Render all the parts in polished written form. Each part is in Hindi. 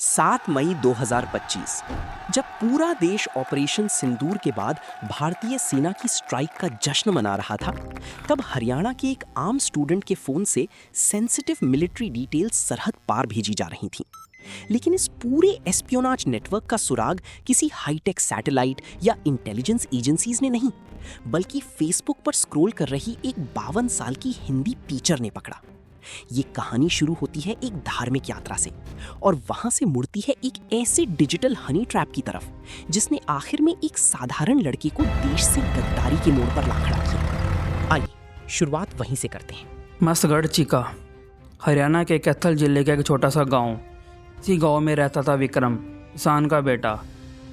7 मई 2025 जब पूरा देश ऑपरेशन सिंदूर के बाद भारतीय सेना की स्ट्राइक का जश्न मना रहा था, तब हरियाणा के एक आम स्टूडेंट के फोन से सेंसिटिव मिलिट्री डिटेल्स सरहद पार भेजी जा रही थीं। लेकिन इस पूरे एस्पियोनाज नेटवर्क का सुराग किसी हाईटेक सैटेलाइट या इंटेलिजेंस एजेंसीज ने नहीं, बल्कि फेसबुक पर स्क्रॉल कर रही एक 52 साल की हिंदी टीचर ने पकड़ा। ये कहानी शुरू होती है एक धार्मिक यात्रा से और वहां से मुड़ती है एक ऐसे डिजिटल हनी ट्रैप की तरफ जिसने आखिर में एक साधारण लड़के को देश से गद्दारी के मोड़ पर ला खड़ा किया। आइए शुरुआत वहीं से करते हैं। मस्तगढ़ चीका हरियाणा के कैथल जिले का एक छोटा सा गांव। इसी गांव में रहता था विक्रम, किसान का बेटा,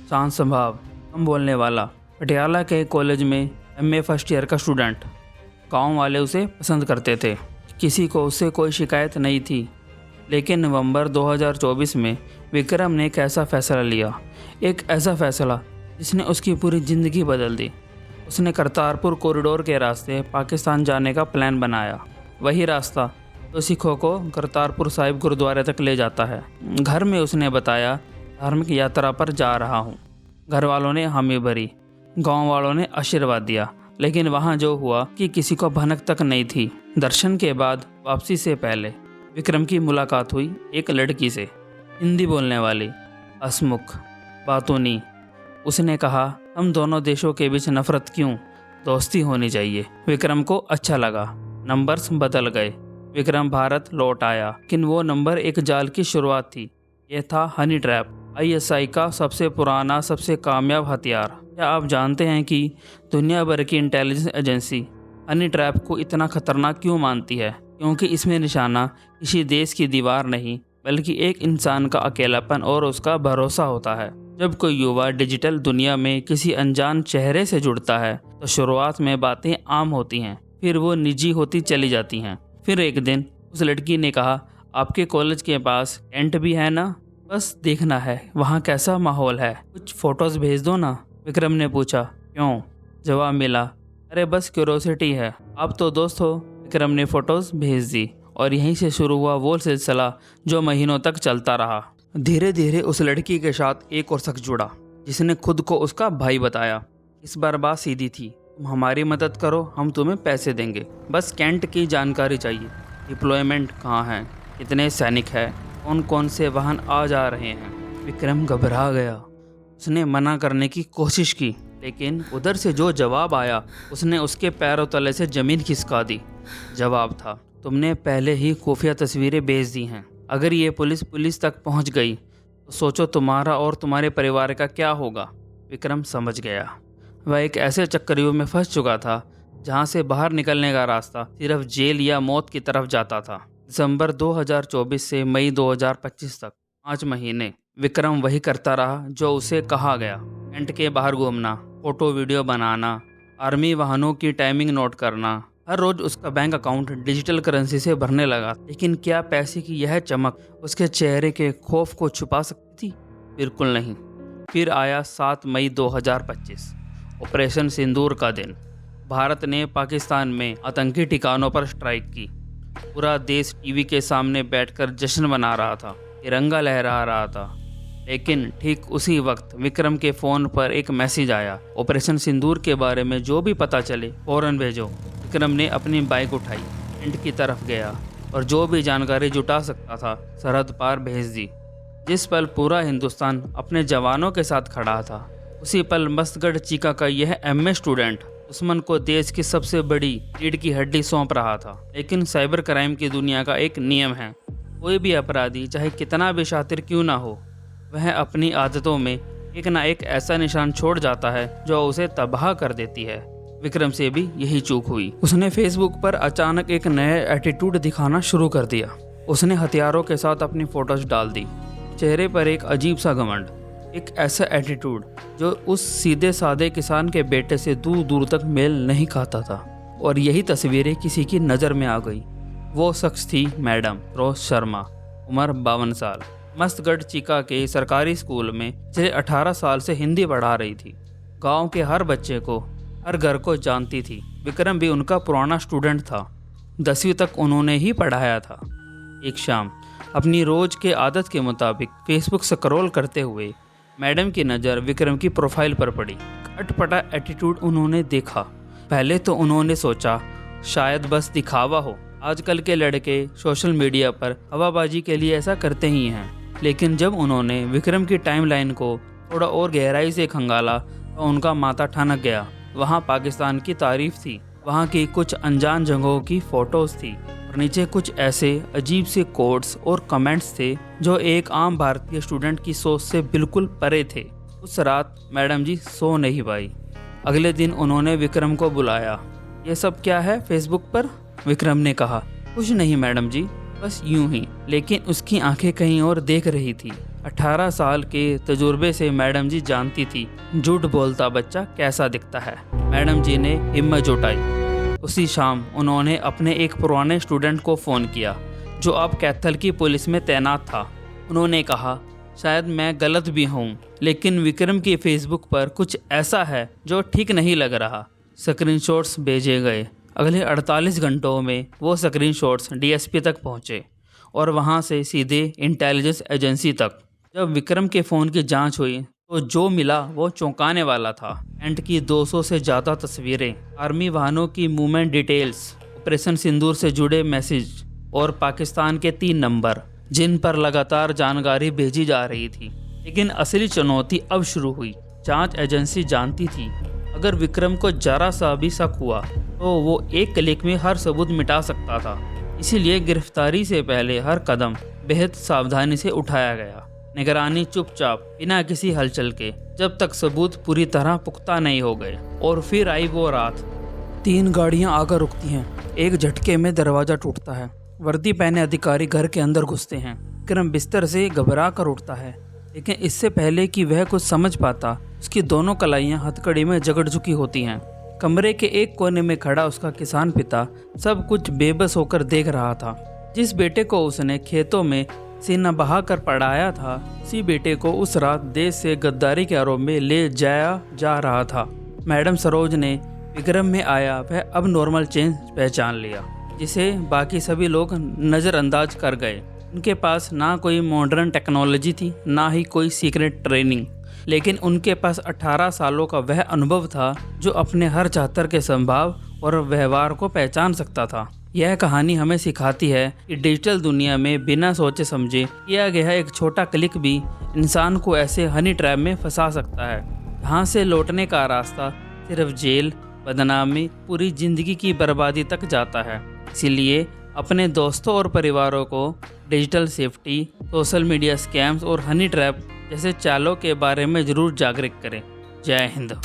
शांत स्वभाव, कम बोलने वाला, पटियाला के कॉलेज में एमए फर्स्ट ईयर का स्टूडेंट। गांव वाले उसे पसंद करते थे, किसी को उससे कोई शिकायत नहीं थी। लेकिन नवंबर 2024 में विक्रम ने एक ऐसा फैसला लिया, एक ऐसा फैसला जिसने उसकी पूरी ज़िंदगी बदल दी। उसने करतारपुर कॉरिडोर के रास्ते पाकिस्तान जाने का प्लान बनाया, वही रास्ता जो सिखों को करतारपुर साहिब गुरुद्वारे तक ले जाता है। घर में उसने बताया, धार्मिक यात्रा पर जा रहा हूँ। घर वालों ने हामी भरी, गाँव वालों ने आशीर्वाद दिया, लेकिन वहाँ जो हुआ कि किसी को भनक तक नहीं थी। दर्शन के बाद वापसी से पहले विक्रम की मुलाकात हुई एक लड़की से, हिंदी बोलने वाली, हंसमुख, बातूनी। उसने कहा, हम दोनों देशों के बीच नफरत क्यों, दोस्ती होनी चाहिए। विक्रम को अच्छा लगा। नंबर्स बदल गए। विक्रम भारत लौट आया, लेकिन वो नंबर एक जाल की शुरुआत थी। ये था हनी ट्रैप, आईएसआई का सबसे पुराना, सबसे कामयाब हथियार। क्या आप जानते हैं कि दुनिया भर की इंटेलिजेंस एजेंसी हनी ट्रैप को इतना खतरनाक क्यों मानती है? क्योंकि इसमें निशाना किसी देश की दीवार नहीं, बल्कि एक इंसान का अकेलापन और उसका भरोसा होता है। जब कोई युवा डिजिटल दुनिया में किसी अनजान चेहरे से जुड़ता है तो शुरुआत में बातें आम होती हैं, फिर वो निजी होती चली जाती हैं। फिर एक दिन उस लड़की ने कहा, आपके कॉलेज के पास टेंट भी है ना? बस देखना है वहाँ कैसा माहौल है, कुछ फोटोज भेज दो ना। विक्रम ने पूछा, क्यों? जवाब मिला, अरे बस क्यूरोसिटी है। आप तो दोस्त हो। विक्रम ने फोटोज भेज दी और यहीं से शुरू हुआ वो सिलसिला जो महीनों तक चलता रहा। धीरे धीरे उस लड़की के साथ एक और शख्स जुड़ा जिसने खुद को उसका भाई बताया। इस बार बात सीधी थी, तुम हमारी मदद करो, हम तुम्हें पैसे देंगे। बस कैंट की जानकारी चाहिए, डिप्लॉयमेंट कहाँ है, कितने सैनिक हैं, कौन कौन से वाहन आ जा रहे हैं। विक्रम घबरा गया। उसने मना करने की कोशिश की, लेकिन उधर से जो जवाब आया उसने उसके पैरों तले से ज़मीन खिसका दी। जवाब था, तुमने पहले ही खुफिया तस्वीरें भेज दी हैं। अगर ये पुलिस तक पहुंच गई तो सोचो तुम्हारा और तुम्हारे परिवार का क्या होगा। विक्रम समझ गया। वह एक ऐसे चक्रव्यूह में फंस चुका था जहां से बाहर निकलने का रास्ता सिर्फ जेल या मौत की तरफ जाता था। दिसंबर 2024 से मई 2025 तक 5 महीने विक्रम वही करता रहा जो उसे कहा गया। टेंट के बाहर घूमना, फोटो वीडियो बनाना, आर्मी वाहनों की टाइमिंग नोट करना। हर रोज उसका बैंक अकाउंट डिजिटल करेंसी से भरने लगा। लेकिन क्या पैसे की यह चमक उसके चेहरे के खौफ को छुपा सकती थी? बिल्कुल नहीं। फिर आया 7 मई 2025, ऑपरेशन सिंदूर का दिन। भारत ने पाकिस्तान में आतंकी ठिकानों पर स्ट्राइक की। पूरा देश टीवी के सामने बैठकर जश्न मना रहा था, तिरंगा लहरा रहा था। लेकिन ठीक उसी वक्त विक्रम के फ़ोन पर एक मैसेज आया, ऑपरेशन सिंदूर के बारे में जो भी पता चले फ़ौरन भेजो। विक्रम ने अपनी बाइक उठाई, टेंट की तरफ गया और जो भी जानकारी जुटा सकता था सरहद पार भेज दी। जिस पल पूरा हिंदुस्तान अपने जवानों के साथ खड़ा था, उसी पल मस्तगढ़ चीका का यह एमए स्टूडेंट दुश्मन को देश की सबसे बड़ी रीढ़ की हड्डी सौंप रहा था। लेकिन साइबर क्राइम की दुनिया का एक नियम है, कोई भी अपराधी चाहे कितना भी शातिर क्यों ना हो, वह अपनी आदतों में एक ना एक ऐसा निशान छोड़ जाता है जो उसे तबाह कर देती है। विक्रम से भी यही चूक हुई। उसने फेसबुक पर अचानक एक नया एटीट्यूड दिखाना शुरू कर दिया। उसने हथियारों के साथ अपनी फोटोज डाल दी, चेहरे पर एक अजीब सा घमंड, एक ऐसा एटीट्यूड जो उस सीधे साधे किसान के बेटे से दूर दूर तक मेल नहीं खाता था। और यही तस्वीरें किसी की नज़र में आ गई। वो शख्स थी मैडम रोज शर्मा, उम्र 52 साल, मस्तगढ़ चीका के सरकारी स्कूल में पिछले 18 साल से हिंदी पढ़ा रही थी। गांव के हर बच्चे को, हर घर को जानती थी। विक्रम भी उनका पुराना स्टूडेंट था, 10वीं तक उन्होंने ही पढ़ाया था। एक शाम अपनी रोज के आदत के मुताबिक फेसबुक स्क्रॉल करते हुए मैडम की नज़र विक्रम की प्रोफाइल पर पड़ी। अटपटा एटीट्यूड उन्होंने देखा। पहले तो उन्होंने सोचा शायद बस दिखावा हो, आजकल के लड़के सोशल मीडिया पर हवाबाजी के लिए ऐसा करते ही हैं। लेकिन जब उन्होंने विक्रम की टाइमलाइन को थोड़ा और गहराई से खंगाला तो उनका माथा ठनक गया। वहाँ पाकिस्तान की तारीफ थी, वहाँ की कुछ अनजान जगहों की फोटोज थी और नीचे कुछ ऐसे अजीब से कोट्स और कमेंट्स थे जो एक आम भारतीय स्टूडेंट की सोच से बिल्कुल परे थे। उस रात मैडम जी सो नहीं पाई। अगले दिन उन्होंने विक्रम को बुलाया। ये सब क्या है फेसबुक पर? विक्रम ने कहा। कुछ नहीं मैडम जी, बस यूं ही। लेकिन उसकी आंखें कहीं और देख रही थी। 18 साल के तजुर्बे से मैडम जी जानती थी झूठ बोलता बच्चा कैसा दिखता है। मैडम जी ने हिम्मत जुटाई। उसी शाम उन्होंने अपने एक पुराने स्टूडेंट को फ़ोन किया जो अब कैथल की पुलिस में तैनात था। उन्होंने कहा शायद मैं गलत भी हूँ, लेकिन विक्रम की फेसबुक पर कुछ ऐसा है जो ठीक नहीं लग रहा। स्क्रीनशॉट्स भेजे गए। अगले 48 घंटों में वो स्क्रीनशॉट्स डीएसपी तक पहुँचे और वहाँ से सीधे इंटेलिजेंस एजेंसी तक। जब विक्रम के फ़ोन की जांच हुई तो जो मिला वो चौंकाने वाला था। एंड की 200 से ज़्यादा तस्वीरें, आर्मी वाहनों की मूवमेंट डिटेल्स, ऑपरेशन सिंदूर से जुड़े मैसेज और पाकिस्तान के 3 नंबर जिन पर लगातार जानकारी भेजी जा रही थी। लेकिन असली चुनौती अब शुरू हुई। जांच एजेंसी जानती थी अगर विक्रम को जरा सा भी शक हुआ तो वो एक क्लिक में हर सबूत मिटा सकता था। इसीलिए गिरफ्तारी से पहले हर कदम बेहद सावधानी से उठाया गया। निगरानी चुपचाप, बिना किसी हलचल के, जब तक सबूत पूरी तरह पुख्ता नहीं हो गए। और फिर आई वो रात। 3 गाड़ियां आकर रुकती हैं। एक झटके में दरवाजा टूटता है। वर्दी पहने अधिकारी घर के अंदर घुसते हैं। विक्रम बिस्तर से घबरा कर उठता है, लेकिन इससे पहले कि वह कुछ समझ पाता उसकी दोनों कलाइयाँ हथकड़ी में जकड़ चुकी होती हैं। कमरे के एक कोने में खड़ा उसका किसान पिता सब कुछ बेबस होकर देख रहा था। जिस बेटे को उसने खेतों में सीना बहा कर पढ़ाया था, उसी बेटे को उस रात देश से गद्दारी के आरोप में ले जाया जा रहा था। मैडम सरोज ने विक्रम में आया वह अब नॉर्मल चेंज पहचान लिया, जिसे बाकी सभी लोग नज़रअंदाज कर गए। उनके पास ना कोई मॉडर्न टेक्नोलॉजी थी, ना ही कोई सीक्रेट ट्रेनिंग, लेकिन उनके पास 18 सालों का वह अनुभव था जो अपने हर चाहतर के स्वभाव और व्यवहार को पहचान सकता था। यह कहानी हमें सिखाती है कि डिजिटल दुनिया में बिना सोचे समझे किया गया एक छोटा क्लिक भी इंसान को ऐसे हनी ट्रैप में फंसा सकता है जहाँ से लौटने का रास्ता सिर्फ जेल, बदनामी, पूरी जिंदगी की बर्बादी तक जाता है। इसीलिए अपने दोस्तों और परिवारों को digital safety, social media scams और हनी ट्रैप जैसे चालों के बारे में ज़रूर जागरूक करें। जय हिंद।